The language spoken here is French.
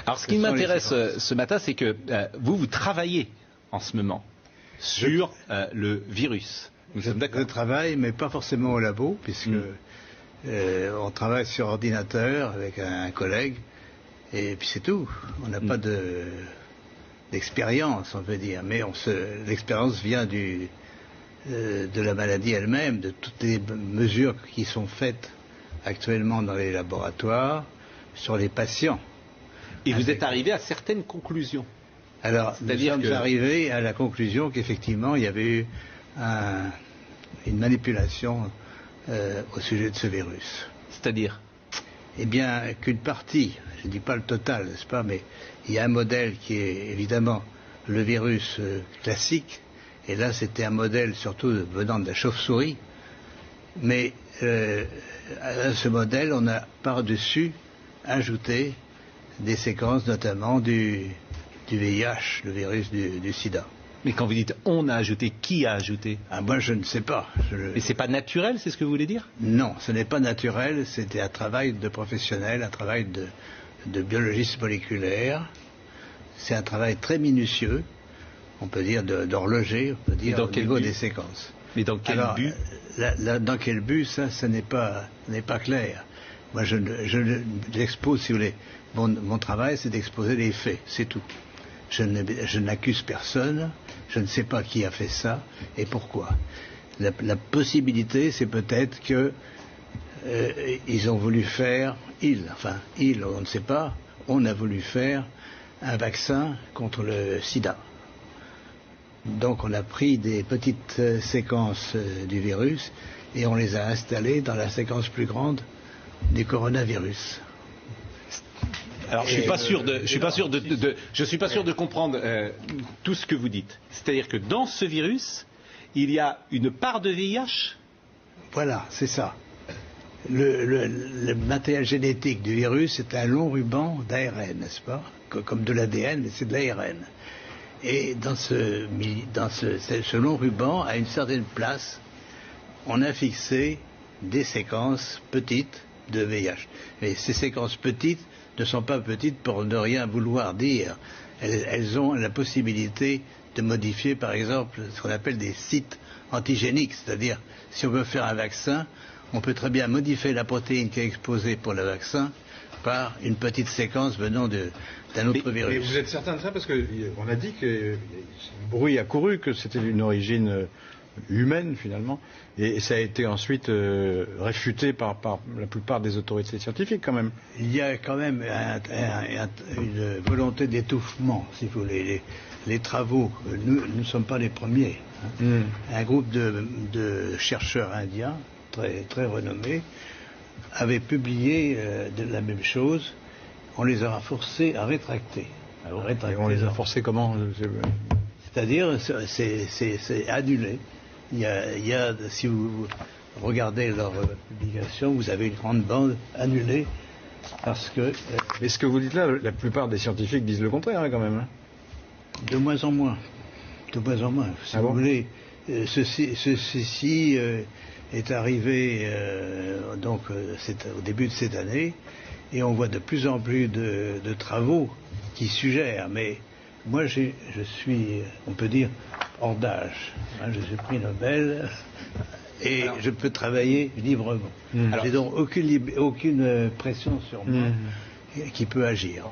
Alors ce qui m'intéresse ce matin, c'est que vous travaillez en ce moment sur le virus. Je travaille, mais pas forcément au labo, puisque on travaille sur ordinateur avec un collègue, et puis c'est tout. On n'a pas d'expérience, on peut dire, mais l'expérience vient de la maladie elle-même, de toutes les mesures qui sont faites actuellement dans les laboratoires sur les patients. Et vous êtes arrivé à certaines conclusions. Alors, nous sommes arrivés à la conclusion qu'effectivement, il y avait eu une manipulation au sujet de ce virus. C'est-à-dire? Eh bien, qu'une partie, je ne dis pas le total, n'est-ce pas, mais il y a un modèle qui est évidemment le virus classique, et là c'était un modèle surtout venant de la chauve-souris, mais à ce modèle on a par-dessus ajouté des séquences notamment du VIH, le virus du sida. Mais quand vous dites on a ajouté, qui a ajouté? Moi je ne sais pas. Mais c'est pas naturel, c'est ce que vous voulez dire? Non, ce n'est pas naturel, c'était un travail de professionnel, un travail de biologiste moléculaire. C'est un travail très minutieux, on peut dire d'horloger, on peut dire au niveau des séquences. Mais dans quel but? Dans quel but, ça n'est pas clair. Moi je l'expose, si vous voulez. Mon travail c'est d'exposer les faits, c'est tout. Je n'accuse personne, je ne sais pas qui a fait ça et pourquoi. La possibilité, c'est peut-être que ils ont voulu faire, on ne sait pas, on a voulu faire un vaccin contre le sida. Donc on a pris des petites séquences du virus et on les a installées dans la séquence plus grande du coronavirus. Alors je suis pas sûr de comprendre tout ce que vous dites. C'est-à-dire que dans ce virus, il y a une part de VIH? Voilà, c'est ça. Le matériel génétique du virus est un long ruban d'ARN, n'est-ce pas? Comme de l'ADN, mais c'est de l'ARN. Et dans ce long ruban, à une certaine place, on a fixé des séquences petites de VIH. Et ces séquences petites ne sont pas petites pour ne rien vouloir dire. Elles ont la possibilité de modifier, par exemple, ce qu'on appelle des sites antigéniques. C'est-à-dire, si on veut faire un vaccin, on peut très bien modifier la protéine qui est exposée pour le vaccin par une petite séquence venant d'un autre virus. Mais vous êtes certain de ça? Parce qu'on a dit que le bruit a couru, que c'était d'une origine humaine finalement, et ça a été ensuite réfuté par la plupart des autorités scientifiques quand même. Il y a quand même une volonté d'étouffement, si vous voulez. Les travaux, nous ne sommes pas les premiers. Un groupe de chercheurs indiens, très, très renommés, avait publié la même chose. On les a forcés à rétracter. Et on les a forcés comment? C'est-à-dire, c'est annulé. Il y a, si vous regardez leur publication, vous avez une grande bande annulée parce que... Mais ce que vous dites là, la plupart des scientifiques disent le contraire quand même. Hein. De moins en moins. De moins en moins. Si vous voulez, ceci est arrivé au début de cette année et on voit de plus en plus de travaux qui suggèrent, mais moi je suis, on peut dire, hors d'âge. Je suis prix Nobel et je peux travailler librement. J'ai donc aucune pression sur moi qui peut agir.